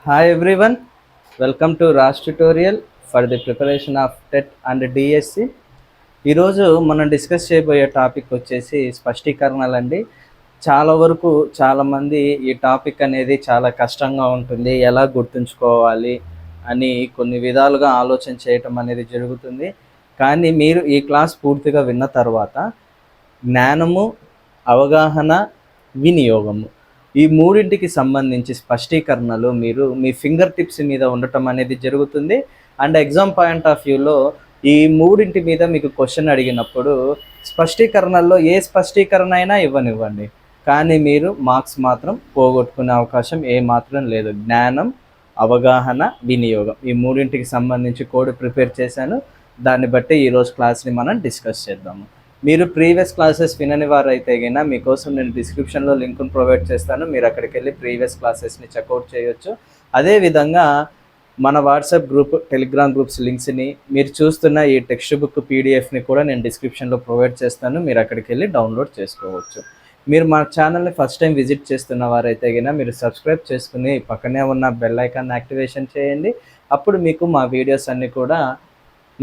Hi everyone, welcome to Raj tutorial for the preparation of TET and DSC. ఈరోజు మనం discuss చేయబోయే topic వచ్చేసి స్పష్టీకరణలు అండి. చాలా వరకు చాలామంది ఈ టాపిక్ అనేది చాలా కష్టంగా ఉంటుంది, ఎలా గుర్తుంచుకోవాలి అని కొన్ని విధాలుగా ఆలోచన చేయటం అనేది జరుగుతుంది. కానీ మీరు ఈ క్లాస్ పూర్తిగా విన్న తర్వాత జ్ఞానము, అవగాహన, వినియోగము ఈ మూడింటికి సంబంధించి స్పష్టీకరణలు మీరు మీ ఫింగర్ టిప్స్ మీద ఉండటం అనేది జరుగుతుంది. అండ్ ఎగ్జామ్ పాయింట్ ఆఫ్ వ్యూలో ఈ మూడింటి మీద మీకు క్వశ్చన్ అడిగినప్పుడు స్పష్టీకరణల్లో ఏ స్పష్టీకరణ అయినా ఇవ్వనివ్వండి, కానీ మీరు మార్క్స్ మాత్రం పోగొట్టుకునే అవకాశం ఏమాత్రం లేదు. జ్ఞానం, అవగాహన, వినియోగం ఈ మూడింటికి సంబంధించి కోడ్ ప్రిపేర్ చేశాను. దాన్ని బట్టి ఈరోజు క్లాస్ని మనం డిస్కస్ చేద్దాము. మీరు ప్రీవియస్ క్లాసెస్ వినని వారు అయితే కన్నా మీకోసం నేను డిస్క్రిప్షన్లో లింక్ను ప్రొవైడ్ చేస్తాను. మీరు అక్కడికి వెళ్ళి ప్రీవియస్ క్లాసెస్ని చెక్అవుట్ చేయొచ్చు. అదేవిధంగా మన వాట్సాప్ గ్రూప్, టెలిగ్రామ్ గ్రూప్స్ లింక్స్ని, మీరు చూస్తున్న ఈ టెక్స్ట్ బుక్ పీడిఎఫ్ని కూడా నేను డిస్క్రిప్షన్లో ప్రొవైడ్ చేస్తాను. మీరు అక్కడికి వెళ్ళి డౌన్లోడ్ చేసుకోవచ్చు. మీరు మా ఛానల్ని ఫస్ట్ టైం విజిట్ చేస్తున్న వారైతే కన్నా మీరు సబ్స్క్రైబ్ చేసుకుని పక్కనే ఉన్న బెల్ ఐకాన్ యాక్టివేషన్ చేయండి. అప్పుడు మీకు మా వీడియోస్ అన్నీ కూడా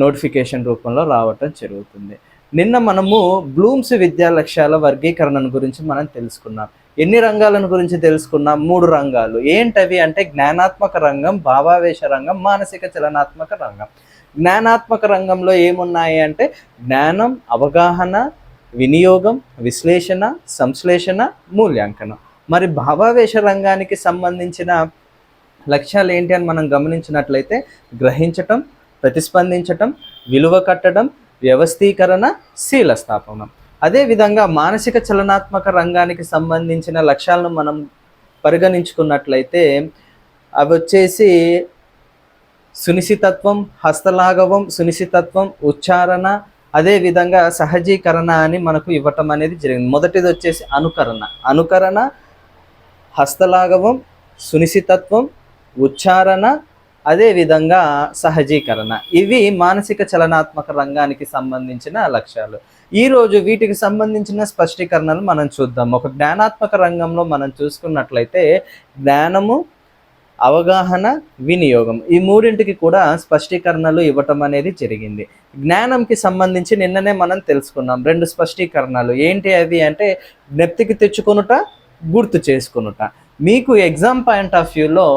నోటిఫికేషన్ రూపంలో రావటం జరుగుతుంది. నిన్న మనము బ్లూమ్స్ విద్యా లక్ష్యాల వర్గీకరణను గురించి మనం తెలుసుకున్నాం. ఎన్ని రంగాలను గురించి తెలుసుకున్నాం? 3 రంగాలు. ఏంటవి అంటే జ్ఞానాత్మక రంగం, భావావేశ రంగం, మానసిక చలనాత్మక రంగం. జ్ఞానాత్మక రంగంలో ఏమున్నాయి అంటే జ్ఞానం, అవగాహన, వినియోగం, విశ్లేషణ, సంశ్లేషణ, మూల్యాంకనం. మరి భావావేశ రంగానికి సంబంధించిన లక్ష్యాలు ఏంటి అని మనం గమనించినట్లయితే గ్రహించటం, ప్రతిస్పందించటం, విలువ కట్టడం, వ్యవస్థీకరణ, శీలస్థాపనం. అదేవిధంగా మానసిక చలనాత్మక రంగానికి సంబంధించిన లక్ష్యాలను మనం పరిగణించుకున్నట్లయితే అవి వచ్చేసి సునిశితత్వం, హస్తలాఘవం, సునిశితత్వం, ఉచ్చారణ, అదేవిధంగా సహజీకరణ అని మనకు ఇవ్వటం అనేది జరిగింది. మొదటిది వచ్చేసి అనుకరణ, హస్తలాఘవం, సునిశితత్వం, ఉచ్చారణ, అదేవిధంగా సహజీకరణ. ఇవి మానసిక చలనాత్మక రంగానికి సంబంధించిన లక్ష్యాలు. ఈరోజు వీటికి సంబంధించిన స్పష్టీకరణలు మనం చూద్దాం. ఒక జ్ఞానాత్మక రంగంలో మనం చూసుకున్నట్లయితే జ్ఞానము, అవగాహన, వినియోగం ఈ మూడింటికి కూడా స్పష్టీకరణలు ఇవ్వటం అనేది జరిగింది. జ్ఞానంకి సంబంధించి నిన్ననే మనం తెలుసుకున్నాం 2 స్పష్టీకరణలు. ఏంటి అవి అంటే జ్ఞప్తికి తెచ్చుకొనుట, గుర్తు చేసుకొనుట. మీకు ఎగ్జామ్ పాయింట్ ఆఫ్ వ్యూలో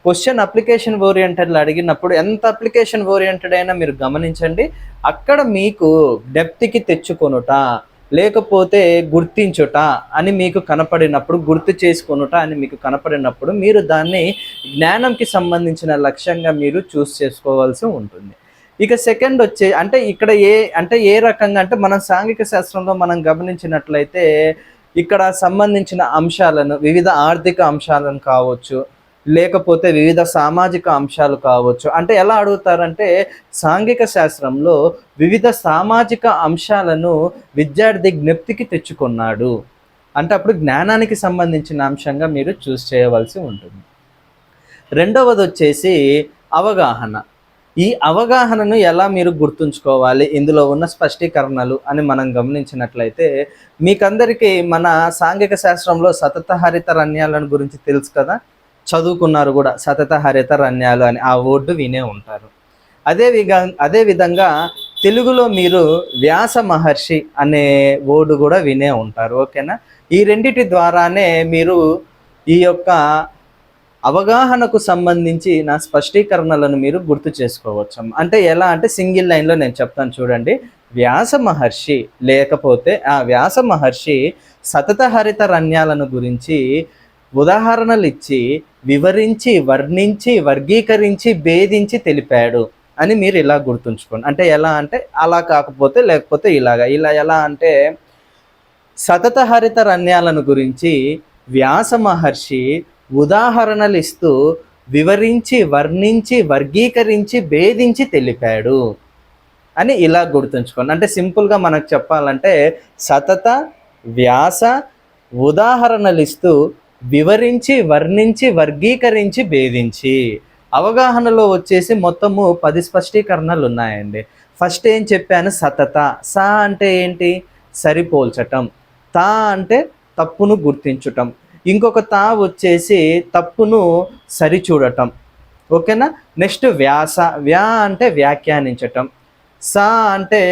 క్వశ్చన్ అప్లికేషన్ ఓరియంటెడ్లో అడిగినప్పుడు ఎంత అప్లికేషన్ ఓరియంటెడ్ అయినా మీరు గమనించండి, అక్కడ మీకు డెప్త్కి తెచ్చుకొనుట లేకపోతే గుర్తించుట అని మీకు కనపడినప్పుడు, గుర్తు చేసుకొనుట అని మీకు కనపడినప్పుడు మీరు దాన్ని జ్ఞానంకి సంబంధించిన లక్ష్యంగా మీరు చూస్ చేసుకోవాల్సి ఉంటుంది. ఇక సెకండ్ వచ్చే అంటే ఇక్కడ ఏ రకంగా అంటే మనం సాంఘిక శాస్త్రంలో మనం గమనించినట్లయితే ఇక్కడ సంబంధించిన అంశాలను, వివిధ ఆర్థిక అంశాలను కావచ్చు, లేకపోతే వివిధ సామాజిక అంశాలు కావచ్చు. అంటే ఎలా అడుగుతారంటే సాంఘిక శాస్త్రంలో వివిధ సామాజిక అంశాలను విద్యార్థి జ్ఞప్తికి తెచ్చుకున్నాడు అంటే అప్పుడు జ్ఞానానికి సంబంధించిన అంశంగా మీరు చూస్ చేయవలసి ఉంటుంది. రెండవది వచ్చేసి అవగాహన. ఈ అవగాహనను ఎలా మీరు గుర్తుంచుకోవాలి, ఇందులో ఉన్న స్పష్టీకరణలు అని మనం గమనించినట్లయితే మీకందరికీ మన సాంఘిక శాస్త్రంలో సతత హరితరణ్యాలను గురించి తెలుసు కదా, చదువుకున్నారు కూడా. సతత హరితరణ్యాలు అని ఆ వర్డ్ వినే ఉంటారు. అదేవిధంగా తెలుగులో మీరు వ్యాస మహర్షి అనే వర్డ్ కూడా వినే ఉంటారు. ఓకేనా? ఈ రెండిటి ద్వారానే మీరు ఈ యొక్క అవగాహనకు సంబంధించి నా స్పష్టీకరణలను మీరు గుర్తు చేసుకోవచ్చు. అంటే ఎలా అంటే సింగిల్ లైన్లో నేను చెప్తాను చూడండి. వ్యాస మహర్షి లేకపోతే ఆ వ్యాస మహర్షి సతత హరితరణ్యాలను గురించి ఉదాహరణలు ఇచ్చి, వివరించి, వర్ణించి, వర్గీకరించి, భేదించి తెలిపాడు అని మీరు ఇలా గుర్తుంచుకోండి. అంటే ఎలా అంటే అలా కాకపోతే లేకపోతే ఇలా ఎలా అంటే సతత హరితరణ్యాలను గురించి వ్యాస మహర్షి ఉదాహరణలు ఇస్తూ వివరించి, వర్ణించి, వర్గీకరించి, భేదించి తెలిపాడు అని ఇలా గుర్తుంచుకోండి. అంటే సింపుల్గా మనకు చెప్పాలంటే సతత, వ్యాస, ఉదాహరణలు ఇస్తూ వివరించి, వర్ణించి, వర్గీకరించి, భేదించి. అవగాహనలో వచ్చేసి మొత్తము 10 స్పష్టీకరణలు ఉన్నాయండి. ఫస్ట్ ఏం చెప్పాను? సతత. సా అంటే ఏంటి? సరిపోల్చటం. తా అంటే తప్పును గుర్తించటం. ఇంకొక తా వచ్చేసి తప్పును సరిచూడటం. ఓకేనా. నెక్స్ట్ వ్యాస, వ్యా అంటే వ్యాఖ్యానించటం, సా అంటే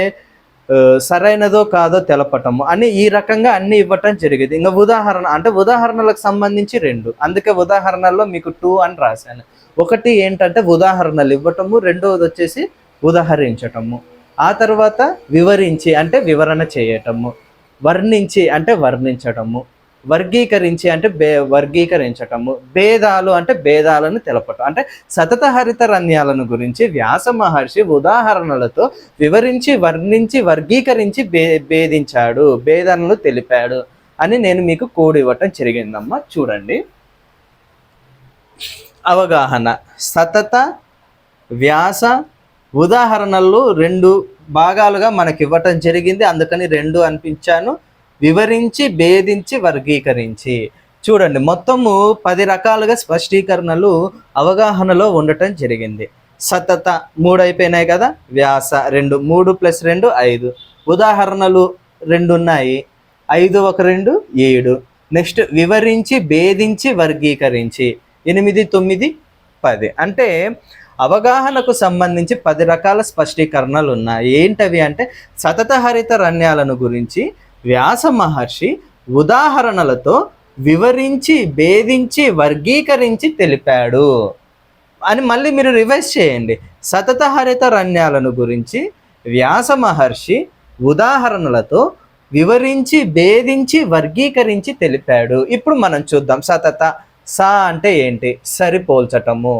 సరైనదో కాదో తెలపటము అని ఈ రకంగా అన్ని ఇవ్వటం జరిగేది. ఇంకా ఉదాహరణ అంటే ఉదాహరణలకు సంబంధించి 2, అందుకే ఉదాహరణల్లో మీకు 2 అని రాశాను. ఒకటి ఏంటంటే ఉదాహరణలు ఇవ్వటము, రెండవది వచ్చేసి ఉదాహరించటము. ఆ తర్వాత వివరించి అంటే వివరణ చేయటము, వర్ణించి అంటే వర్ణించటము, వర్గీకరించి అంటే వర్గీకరించటము, భేదాలు అంటే భేదాలను తెలపటం. అంటే సతత హరితరణ్యాలను గురించి వ్యాస మహర్షి ఉదాహరణలతో వివరించి వర్ణించి వర్గీకరించి భేదించాడు, భేదాలను తెలిపాడు అని నేను మీకు కోడ్ ఇవ్వటం జరిగిందమ్మా. చూడండి, అవగాహన, సతత, వ్యాస, ఉదాహరణలు 2 భాగాలుగా మనకి ఇవ్వటం జరిగింది, అందుకని 2 అనిపించాను. వివరించి, భేదించి, వర్గీకరించి. చూడండి, మొత్తము 10 రకాలుగా స్పష్టీకరణలు అవగాహనలో ఉండటం జరిగింది. సతత 3 అయిపోయినాయి కదా, వ్యాస 2, 3 + 2 5, ఉదాహరణలు 2 ఉన్నాయి, 5 + 1 2 7. నెక్స్ట్ వివరించి, భేదించి, వర్గీకరించి 8 9 10. అంటే అవగాహనకు సంబంధించి 10 రకాల స్పష్టీకరణలు ఉన్నాయి. ఏంటవి అంటే సతత హరితరణ్యాలను గురించి వ్యాస మహర్షి ఉదాహరణలతో వివరించి, భేదించి, వర్గీకరించి తెలిపాడు అని మళ్ళీ మీరు రివైజ్ చేయండి. సతత హరితరణ్యాలను గురించి వ్యాస మహర్షి ఉదాహరణలతో వివరించి, భేదించి, వర్గీకరించి తెలిపాడు. ఇప్పుడు మనం చూద్దాం. సతత, సా అంటే ఏంటి? సరిపోల్చటము.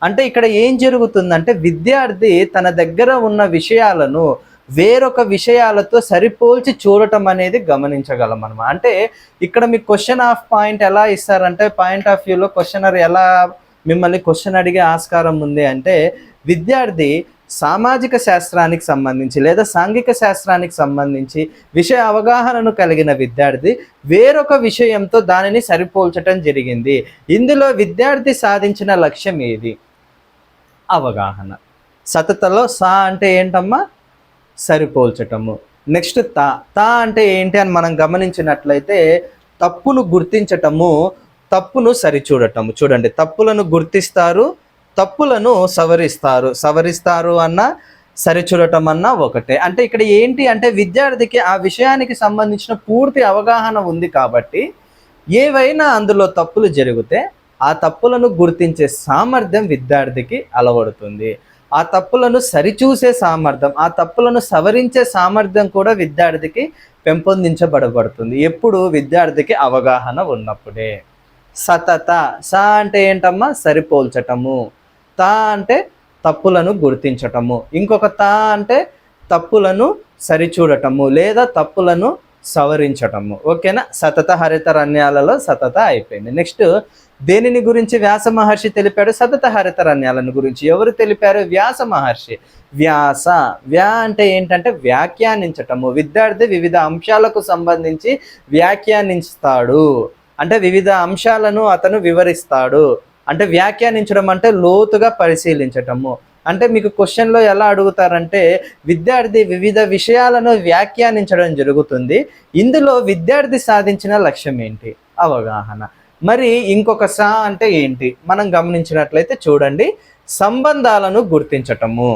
అంటే ఇక్కడ ఏం జరుగుతుందంటే విద్యార్థి తన దగ్గర ఉన్న విషయాలను వేరొక విషయాలతో సరిపోల్చి చూడటం అనేది గమనించగలం అనమాట. అంటే ఇక్కడ మీకు క్వశ్చన్ ఆఫ్ పాయింట్ ఎలా ఇస్తారంటే పాయింట్ ఆఫ్ వ్యూలో క్వశ్చనర్ ఎలా మిమ్మల్ని క్వశ్చన్ అడిగే ఆస్కారం ఉంది అంటే విద్యార్థి సామాజిక శాస్త్రానికి సంబంధించి లేదా సాంఘిక శాస్త్రానికి సంబంధించి విషయ అవగాహనను కలిగిన విద్యార్థి వేరొక విషయంతో దానిని సరిపోల్చటం జరిగింది. ఇందులో విద్యార్థి సాధించిన లక్ష్యం ఏది? అవగాహన. సతతలో సా అంటే ఏంటమ్మా? సరిపోల్చటము. నెక్స్ట్ తా, తా అంటే ఏంటి అని మనం గమనించినట్లయితే తప్పును గుర్తించటము, తప్పును సరిచూడటము. చూడండి, తప్పులను గుర్తిస్తారు, తప్పులను సవరిస్తారు అన్న సరిచూడటం అన్న ఒకటే. అంటే ఇక్కడ ఏంటి అంటే విద్యార్థికి ఆ విషయానికి సంబంధించిన పూర్తి అవగాహన ఉంది కాబట్టి ఏవైనా అందులో తప్పులు జరిగితే ఆ తప్పులను గుర్తించే సామర్థ్యం విద్యార్థికి అలవడుతుంది. ఆ తప్పులను సరిచూసే సామర్థ్యం, ఆ తప్పులను సవరించే సామర్థ్యం కూడా విద్యార్థికి పెంపొందించబడబడుతుంది. ఎప్పుడు? విద్యార్థికి అవగాహన ఉన్నప్పుడే. సతత, సా అంటే ఏంటమ్మా? సరిపోల్చటము. తా అంటే తప్పులను గుర్తించటము. ఇంకొక తా అంటే తప్పులను సరిచూడటము లేదా తప్పులను సవరించటము. ఓకేనా. సతత హరితరణ్యాలలో సతత అయిపోయింది. నెక్స్ట్ దేనిని గురించి వ్యాస మహర్షి తెలిపాడు? సతత హరితరణ్యాలను గురించి. ఎవరు తెలిపారు? వ్యాస మహర్షి. వ్యాస, వ్యా అంటే ఏంటంటే వ్యాఖ్యానించటము. విద్యార్థి వివిధ అంశాలకు సంబంధించి వ్యాఖ్యానిస్తాడు, అంటే వివిధ అంశాలను అతను వివరిస్తాడు. అంటే వ్యాఖ్యానించడం అంటే లోతుగా పరిశీలించటము. అంటే మీకు క్వశ్చన్లో ఎలా అడుగుతారంటే విద్యార్థి వివిధ విషయాలను వ్యాఖ్యానించడం జరుగుతుంది. ఇందులో విద్యార్థి సాధించిన లక్ష్యం ఏంటి? అవగాహన. మరి ఇంకొక సా అంటే ఏంటి మనం గమనించినట్లయితే చూడండి, సంబంధాలను గుర్తించటము.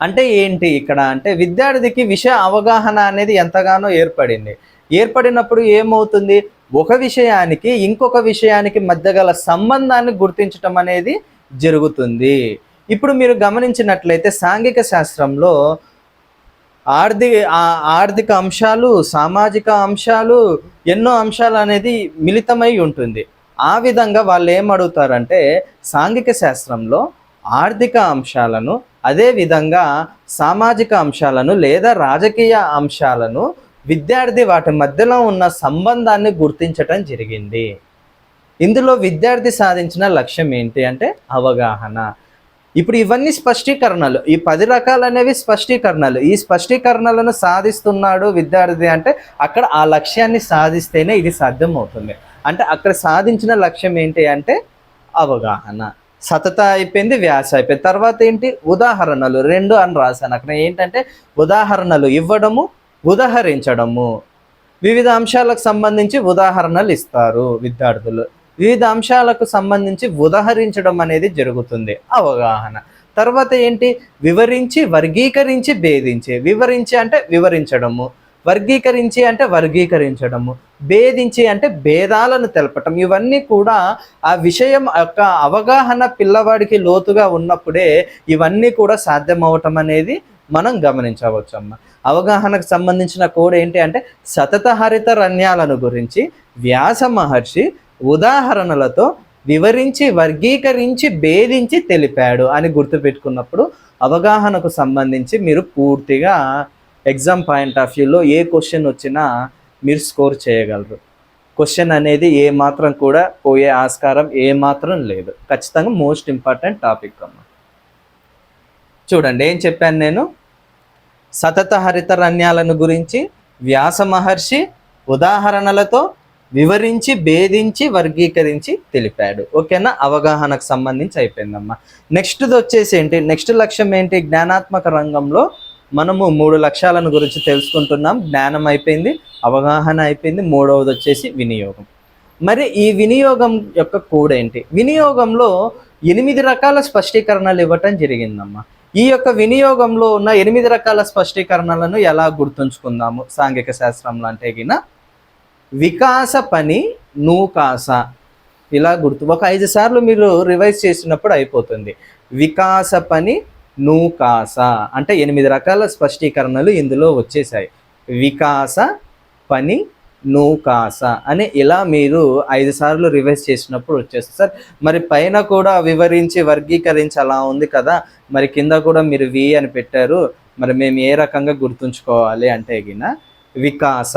అంటే ఏంటి ఇక్కడ అంటే విద్యార్థికి విషయ అవగాహన అనేది ఎంతగానో ఏర్పడినప్పుడు ఏమవుతుంది? ఒక విషయానికి ఇంకొక విషయానికి మధ్య గల సంబంధాన్ని గుర్తించటం అనేది జరుగుతుంది. ఇప్పుడు మీరు గమనించినట్లయితే సాంఘిక శాస్త్రంలో ఆర్థిక అంశాలు, సామాజిక అంశాలు, ఎన్నో అంశాలు అనేది మిళితమై ఉంటుంది. ఆ విధంగా వాళ్ళు ఏమడుగుతారంటే సాంఘిక శాస్త్రంలో ఆర్థిక అంశాలను, అదేవిధంగా సామాజిక అంశాలను లేదా రాజకీయ అంశాలను విద్యార్థి వాటి మధ్యలో ఉన్న సంబంధాన్ని గుర్తించటం జరిగింది. ఇందులో విద్యార్థి సాధించిన లక్ష్యం ఏంటి అంటే అవగాహన. ఇప్పుడు ఇవన్నీ స్పష్టీకరణలు, ఈ 10 రకాలు అనేవి స్పష్టీకరణలు. ఈ స్పష్టీకరణలను సాధిస్తున్నాడు విద్యార్థి అంటే అక్కడ ఆ లక్ష్యాన్ని సాధిస్తేనే ఇది సాధ్యమవుతుంది. అంటే అక్కడ సాధించిన లక్ష్యం ఏంటి అంటే అవగాహన. సతత అయిపోయింది, వ్యాస అయిపోయింది. తర్వాత ఏంటి? ఉదాహరణలు 2 అని రాశాను. అక్కడ ఏంటంటే ఉదాహరణలు ఇవ్వడము, ఉదహరించడము. వివిధ అంశాలకు సంబంధించి ఉదాహరణలు ఇస్తారు విద్యార్థులు. వివిధ అంశాలకు సంబంధించి ఉదహరించడం అనేది జరుగుతుంది అవగాహన. తర్వాత ఏంటి, వివరించి, వర్గీకరించి, భేదించి. వివరించి అంటే వివరించడము, వర్గీకరించి అంటే వర్గీకరించడము, భేదించి అంటే భేదాలను తెలపటం. ఇవన్నీ కూడా ఆ విషయం యొక్క అవగాహన పిల్లవాడికి లోతుగా ఉన్నప్పుడే ఇవన్నీ కూడా సాధ్యమవటం అనేది మనం గమనించవచ్చు అమ్మ. అవగాహనకు సంబంధించిన కోడ్ ఏంటి అంటే సతత హరిత రన్యాలను గురించి వ్యాస మహర్షి ఉదాహరణలతో వివరించి, వర్గీకరించి, భేదించి తెలిపాడు అని గుర్తుపెట్టుకున్నప్పుడు అవగాహనకు సంబంధించి మీరు పూర్తిగా ఎగ్జామ్ పాయింట్ ఆఫ్ వ్యూలో ఏ క్వశ్చన్ వచ్చినా మీరు స్కోర్ చేయగలరు. క్వశ్చన్ అనేది ఏ మాత్రం కూడా పోయే ఆస్కారం ఏ మాత్రం లేదు. ఖచ్చితంగా మోస్ట్ ఇంపార్టెంట్ టాపిక్ అమ్మ. చూడండి ఏం చెప్పాను నేను, సతత హరిత రన్యాలను గురించి వ్యాస మహర్షి ఉదాహరణలతో వివరించి, భేదించి, వర్గీకరించి తెలిపాడు. ఓకేనా, అవగాహనకు సంబంధించి అయిపోయిందమ్మా. నెక్స్ట్ది వచ్చేసి ఏంటి, నెక్స్ట్ లక్ష్యం ఏంటి, జ్ఞానాత్మక రంగంలో మనము 3 లక్ష్యాలను గురించి తెలుసుకుంటున్నాం. జ్ఞానం అయిపోయింది, అవగాహన అయిపోయింది, మూడవది వచ్చేసి వినియోగం. మరి ఈ వినియోగం యొక్క కోడ్ ఏంటి, వినియోగంలో 8 రకాల స్పష్టీకరణలు ఇవ్వటం జరిగిందమ్మా. ఈ యొక్క వినియోగంలో ఉన్న 8 రకాల స్పష్టీకరణలను ఎలా గుర్తుంచుకుందాము సాంఘిక శాస్త్రంలో అంటే గిన, వికాస పని నూకాస, ఇలా గుర్తు ఒక 5 సార్లు మీరు రివైజ్ చేసినప్పుడు అయిపోతుంది. వికాస పని నూకాస అంటే 8 రకాల స్పష్టీకరణలు ఇందులో వచ్చేసాయి. వికాస పని నూకాస అని ఇలా మీరు 5 సార్లు రివైజ్ చేసినప్పుడు వచ్చేస్తుంది. సార్ మరి పైన కూడా వివరించి, వర్గీకరించి అలా ఉంది కదా, మరి కింద కూడా మీరు వి అని పెట్టారు, మరి మేము ఏ రకంగా గుర్తుంచుకోవాలి అంటే గిన, వికాస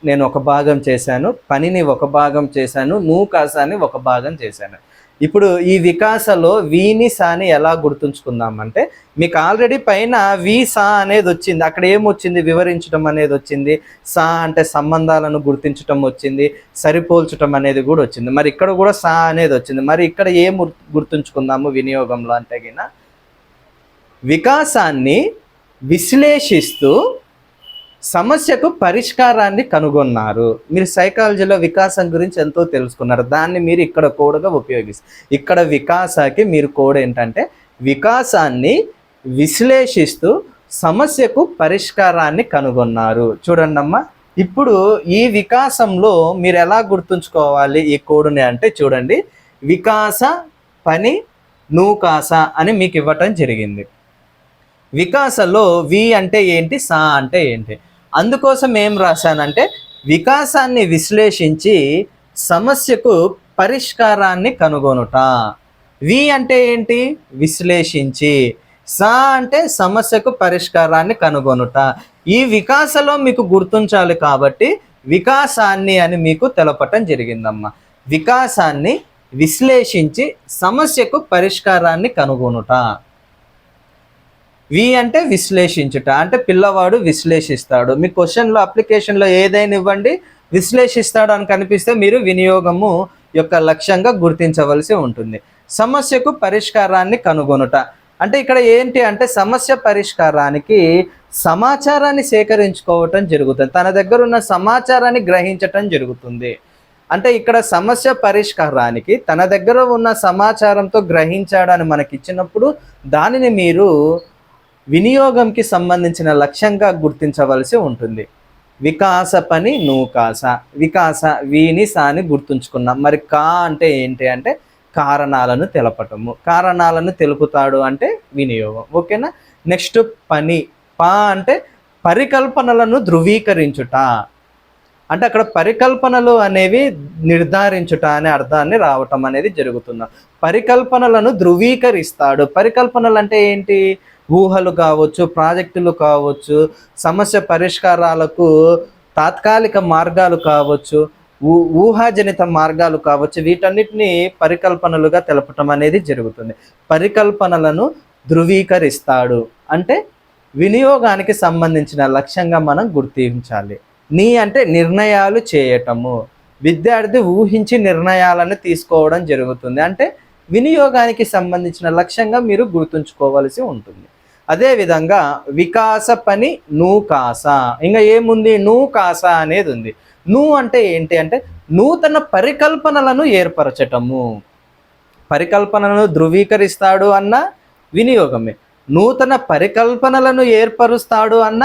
నేను ఒక భాగం చేశాను, పనిని ఒక భాగం చేశాను, నూకాసాని ఒక భాగం చేశాను. ఇప్పుడు ఈ వికాసలో వీని సాని ఎలా గుర్తుంచుకుందామంటే, మీకు ఆల్రెడీ పైన వి సా అనేది వచ్చింది, అక్కడ ఏమొచ్చింది, వివరించడం అనేది వచ్చింది, సా అంటే సంబంధాలను గుర్తించటం వచ్చింది, సరిపోల్చటం అనేది కూడా వచ్చింది. మరి ఇక్కడ కూడా సా అనేది వచ్చింది. మరి ఇక్కడ ఏం గుర్తుంచుకుందాము వినియోగంలో అంటే గిన, వికాసాన్ని విశ్లేషిస్తూ సమస్యకు పరిష్కారాన్ని కనుగొన్నారు. మీరు సైకాలజీలో వికాసం గురించి ఎంతో తెలుసుకున్నారు, దాన్ని మీరు ఇక్కడ కోడ్గా ఉపయోగిస్తారు. ఇక్కడ వికాసాకి మీరు కోడ్ ఏంటంటే వికాసాన్ని విశ్లేషిస్తూ సమస్యకు పరిష్కారాన్ని కనుగొన్నారు. చూడండి అమ్మా, ఇప్పుడు ఈ వికాసంలో మీరు ఎలా గుర్తుంచుకోవాలి ఈ కోడ్ని అంటే, చూడండి, వికాస పని నూకాస అని మీకు ఇవ్వటం జరిగింది. వికాసలో వి అంటే ఏంటి, సా అంటే ఏంటి, అందుకోసం ఏం రాశానంటే వికాసాన్ని విశ్లేషించి సమస్యకు పరిష్కారాన్ని కనుగొనుట. వి అంటే ఏంటి, విశ్లేషించి, సా అంటే సమస్యకు పరిష్కారాన్ని కనుగొనుట. ఈ వికాసలో మీకు గుర్తుంచాలి కాబట్టి వికాసాన్ని అని మీకు తెలపటం జరిగిందమ్మా. వికాసాన్ని విశ్లేషించి సమస్యకు పరిష్కారాన్ని కనుగొనుట. వి అంటే విశ్లేషించుట, అంటే పిల్లవాడు విశ్లేషిస్తాడు. మీ క్వశ్చన్లో అప్లికేషన్లో ఏదైనా ఇవ్వండి, విశ్లేషిస్తాడు అని కనిపిస్తే మీరు వినియోగము యొక్క లక్ష్యంగా గుర్తించవలసి ఉంటుంది. సమస్యకు పరిష్కారాన్ని కనుగొనుట అంటే ఇక్కడ ఏంటి అంటే సమస్య పరిష్కారానికి సమాచారాన్ని సేకరించుకోవటం జరుగుతుంది, తన దగ్గర ఉన్న సమాచారాన్ని గ్రహించటం జరుగుతుంది. అంటే ఇక్కడ సమస్య పరిష్కారానికి తన దగ్గర ఉన్న సమాచారంతో గ్రహించాడని మనకి ఇచ్చినప్పుడు దానిని మీరు వినియోగంకి సంబంధించిన లక్ష్యంగా గుర్తించవలసి ఉంటుంది. వికాస పని నూకాస, వికాస వీని సాని గుర్తుంచుకున్నాం. మరి కా అంటే ఏంటి అంటే కారణాలను తెలపటము, కారణాలను తెలుపుతాడు అంటే వినియోగం. ఓకేనా. నెక్స్ట్ పని, పా అంటే పరికల్పనలను ధృవీకరించుట, అంటే అక్కడ పరికల్పనలు అనేవి నిర్ధారించుట అనే అర్థాన్ని రావటం అనేది జరుగుతుంది. పరికల్పనలను ధృవీకరిస్తాడు. పరికల్పనలు అంటే ఏంటి, ఊహలు కావచ్చు, ప్రాజెక్టులు కావచ్చు, సమస్య పరిష్కారాలకు తాత్కాలిక మార్గాలు కావచ్చు, ఊహాజనిత మార్గాలు కావచ్చు, వీటన్నిటిని పరికల్పనలుగా తెలపటం అనేది జరుగుతుంది. పరికల్పనలను ధృవీకరిస్తాడు అంటే వినియోగానికి సంబంధించిన లక్ష్యంగా మనం గుర్తించాలి. నీ అంటే నిర్ణయాలు చేయటము, విద్యార్థి ఊహించి నిర్ణయాలను తీసుకోవడం జరుగుతుంది, అంటే వినియోగానికి సంబంధించిన లక్ష్యంగా మీరు గుర్తుంచుకోవాల్సి ఉంటుంది. అదేవిధంగా వికాస పని నూకాస, ఇంకా ఏముంది నూకాస అనేది ఉంది. అంటే ఏంటి అంటే నూతన పరికల్పనలను ఏర్పరచటము, పరికల్పనలను ధృవీకరిస్తాడు అన్న వినియోగమే, నూతన పరికల్పనలను ఏర్పరుస్తాడు అన్న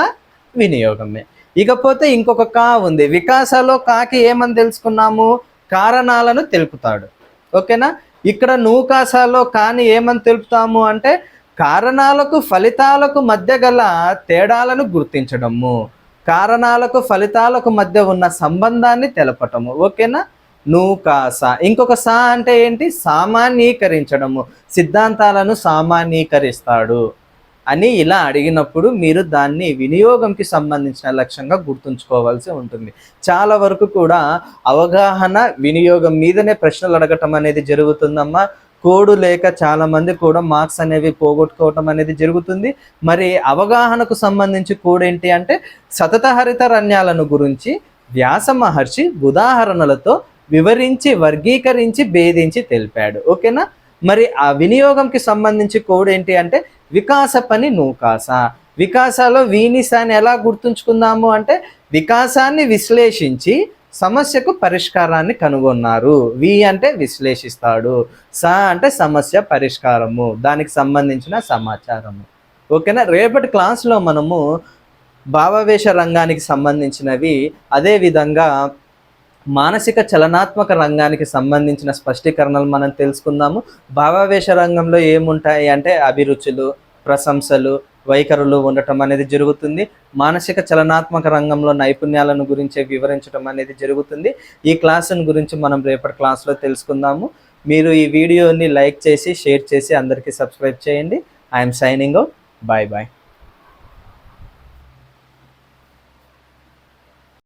వినియోగమే. ఇకపోతే ఇంకొక కా ఉంది, వికాసలో కాకి ఏమని తెలుసుకున్నాము, కారణాలను తెలుపుతాడు. ఓకేనా. ఇక్కడ నూకాసాలో కాని ఏమని తెలుపుతాము అంటే కారణాలకు ఫలితాలకు మధ్య గల తేడాలను గుర్తించడము, కారణాలకు ఫలితాలకు మధ్య ఉన్న సంబంధాన్ని తెలపటము. ఓకేనా. నూకాస. ఇంకొక సా అంటే ఏంటి, సామాన్యీకరించడము, సిద్ధాంతాలను సామాన్యీకరిస్తాడు అని ఇలా అడిగినప్పుడు మీరు దాన్ని వినియోగంకి సంబంధించిన లక్ష్యంగా గుర్తుంచుకోవాల్సి ఉంటుంది. చాలా వరకు కూడా అవగాహన వినియోగం మీదనే ప్రశ్నలు అడగటం అనేది జరుగుతుందమ్మా. కోడు లేక చాలామంది కూడా మార్క్స్ అనేవి పోగొట్టుకోవటం అనేది జరుగుతుంది. మరి అవగాహనకు సంబంధించి కోడ్ ఏంటి అంటే సతతహరితరణ్యాలను గురించి వ్యాస మహర్షి ఉదాహరణలతో వివరించి వర్గీకరించి భేదించి తెలిపాడు. ఓకేనా. మరి ఆ వినియోగంకి సంబంధించి కోడ్ ఏంటి అంటే వికాస పని నూకాస. వికాసాలో వీనిసాన్ని ఎలా గుర్తుంచుకుందాము అంటే వికాసాన్ని విశ్లేషించి సమస్యకు పరిష్కారాన్ని కనుగొన్నారు. వి అంటే విశ్లేషిస్తాడు, స అంటే సమస్య పరిష్కారము, దానికి సంబంధించిన సమాచారము. ఓకేనా. రేపటి క్లాస్లో మనము భావావేశ రంగానికి సంబంధించినవి, అదేవిధంగా మానసిక చలనాత్మక రంగానికి సంబంధించిన స్పష్టీకరణలు మనం తెలుసుకుందాము. భావావేశ రంగంలో ఏముంటాయి అంటే అభిరుచులు, ప్రశంసలు, వైఖరులు ఉండటం అనేది జరుగుతుంది. మానసిక చలనాత్మక రంగంలో నైపుణ్యాలను గురించి వివరించడం అనేది జరుగుతుంది. ఈ క్లాసుని గురించి మనం రేపటి క్లాస్లో తెలుసుకుందాము. మీరు ఈ వీడియోని లైక్ చేసి షేర్ చేసి అందరికీ సబ్స్క్రైబ్ చేయండి. I'm signing out. Bye bye.